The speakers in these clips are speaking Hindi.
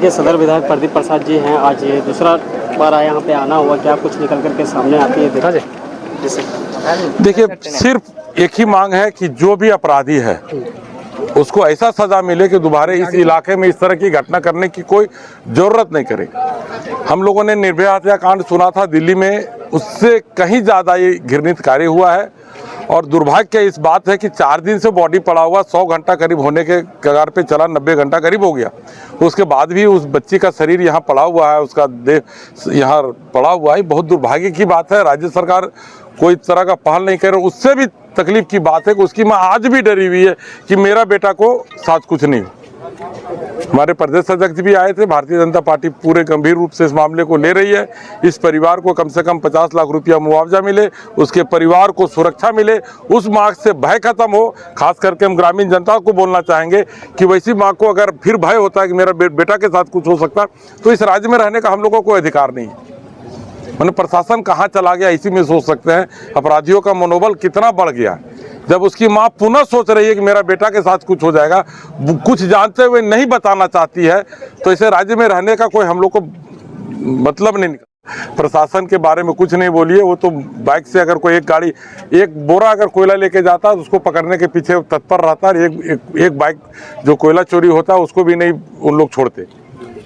ये सदर विधायक प्रदीप प्रसाद जी हैं, आज ये दूसरा बार यहाँ पे आना हुआ, क्या कुछ निकल करके सामने आती है देखा जाए? देखिए, सिर्फ एक ही मांग है कि जो भी अपराधी है उसको ऐसा सजा मिले कि दोबारा इस इलाके में इस तरह की घटना करने की कोई जरूरत नहीं करे। हम लोगों ने निर्भया हत्याकांड सुना था दिल्ली में, उससे कहीं ज़्यादा ये घृणित कार्य हुआ है। और दुर्भाग्य इस बात है कि 4 दिन से बॉडी पड़ा हुआ, 100 घंटा करीब होने के कगार पे चला, 90 घंटा करीब हो गया। उसके बाद भी उस बच्ची का शरीर यहाँ पड़ा हुआ है, उसका देह यहाँ पड़ा हुआ है। बहुत दुर्भाग्य की बात है। राज्य सरकार कोई तरह का पहल नहीं कर रही। उससे भी तकलीफ की बात है कि उसकी माँ आज भी डरी हुई है कि मेरा बेटा को साथ कुछ नहीं। हमारे प्रदेश अध्यक्ष भी आए थे। भारतीय जनता पार्टी पूरे गंभीर रूप से इस मामले को ले रही है। इस परिवार को कम से कम 50 लाख रुपया मुआवजा मिले, उसके परिवार को सुरक्षा मिले, उस माँ से भय खत्म हो। खास करके हम ग्रामीण जनता को बोलना चाहेंगे कि वैसी माँ को अगर फिर भय होता है कि मेरा बेटा के साथ कुछ हो सकता, तो इस राज्य में रहने का हम लोगों को अधिकार नहीं है। मैंने प्रशासन कहाँ चला गया, इसी में सोच सकते हैं अपराधियों का मनोबल कितना बढ़ गया। जब उसकी माँ पुनः सोच रही है कि मेरा बेटा के साथ कुछ हो जाएगा, कुछ जानते हुए नहीं बताना चाहती है, तो इसे राज्य में रहने का कोई हम लोग को मतलब नहीं निकला। प्रशासन के बारे में कुछ नहीं बोलिए। वो तो बाइक से अगर कोई एक बोरा अगर कोयला लेके जाता है तो उसको पकड़ने के पीछे तत्पर रहता है। एक बाइक जो कोयला चोरी होता है उसको भी नहीं उन लोग छोड़ते।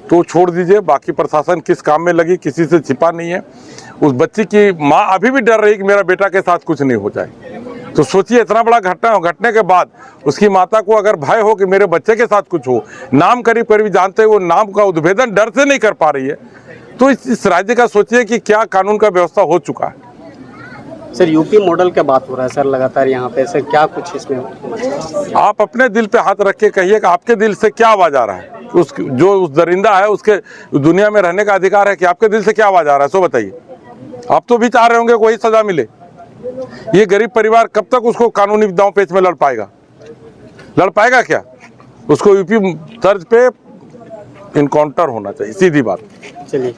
तो छोड़ दीजिए। बाकी प्रशासन किस काम में लगी, किसी से छिपा नहीं है। उस बच्ची की माँ अभी भी डर रही कि मेरा बेटा के साथ कुछ नहीं हो जाए। तो सोचिए, इतना बड़ा घटना घटने के बाद उसकी माता को अगर भय हो कि मेरे बच्चे के साथ कुछ हो, नाम करीब करीब जानते हुए नाम का उद्भेदन डर से नहीं कर पा रही है, तो इस राज्य का सोचिए कि क्या कानून का व्यवस्था हो चुका है। सर, यूपी मॉडल का बात हो रहा है सर लगातार यहाँ पे, सर क्या कुछ इसमें आप अपने दिल पे हाथ रख के कहिए कि आपके दिल से क्या आवाज आ रहा है। उस दरिंदा है, उसके दुनिया में रहने का अधिकार है कि आपके दिल से क्या आवाज आ रहा है, सो बताइए। आप तो भी चाह रहे होंगे कोई सजा मिले। ये गरीब परिवार कब तक उसको कानूनी दांव पेच में लड़ पाएगा क्या? उसको यूपी तर्ज पे इनकाउंटर होना चाहिए, सीधी बात। चलिए।